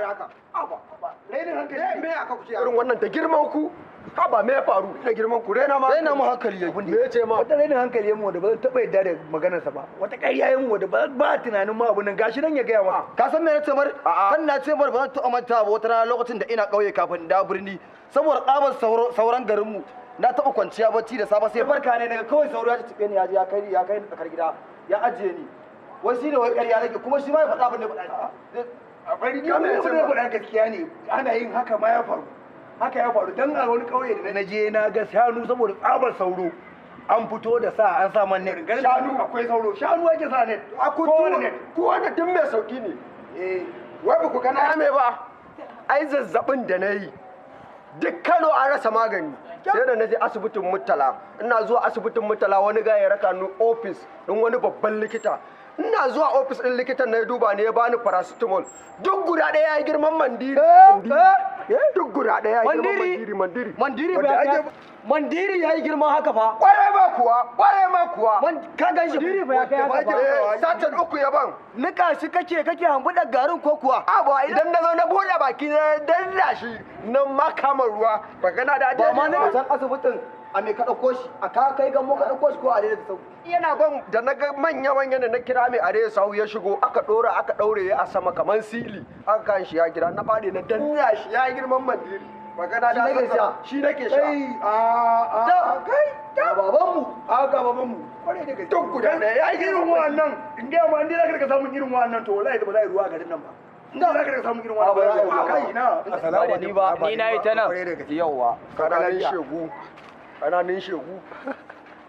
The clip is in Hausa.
haka aba rainin hankali me aka kuce irin wannan da girman ku ba me ya faru da girman ku raina mu hankali ya me yace ma wata rainin hankali mu da ba zan taba yadda da maganar sa ba wata ƙarya mu da ba tunanin ma abun nan gashi nan ya gaya ma ka san me nace mar kan na ce mar ba zan taɓa manta ba wata rana lokacin da ina ƙauye kafin da birni saboda ƙabar sauran garin mu na taɓa kwanciya bacci da safe sai farka ne daga kawai sauro ya taɓe ni ya je ya kai ni tsakar gida ya ajiye ni wai shi ne wai ƙarya nake kuma shi ma ya faɗa abin da faɗa a bari ni mai ce faɗa gaskiya ne ana yin haka ma ya faru haka ya faru dan a wani ƙauye da na je na ga shanu saboda tsabar sauro an fito da sa an sa man net shanu akwai sauro shanu ake sa net a kowane net kowane duk mai sauki ne wai ba ku kana me ba ai zazzabin da na yi duk Kano an rasa magani sai da na je asibitin Murtala ina zuwa asibitin Murtala wani ga ya raka ni office din wani babban likita ina zuwa office din likitan na ya duba ne ya bani paracetamol duk guda ɗaya ya yi girman mandiri duk guda ɗaya ya yi girman mandiri ya yi girman haka fa kware ma kuwa ka gan shi mandiri fa ya kai haka fa satan uku ya ban nika shi kake hambuɗa garin ko kuwa ba idan na zo na buɗe baki na danna shi na makama ruwa ba kana da ba ma na san asibitin a me ka ɗauko shi a ka kai gammo ka ɗauko shi ko a daidai sau yana ban da na ga manya da na kira mai are sau ya shigo aka ɗaure ya a sama kamar sili aka kan shi ya kira na faɗi na danna shi ya girman mandiri magana da shi nake sha kai ga babanmu kware da gaske duk guda ɗaya ya irin wannan in ga ma inda zaka samu irin wannan to wallahi ba za yi ruwa a garin nan ba inda zaka samu irin wannan ba kai na assalamu alaikum ni nayi ta nan yawa kananin shegu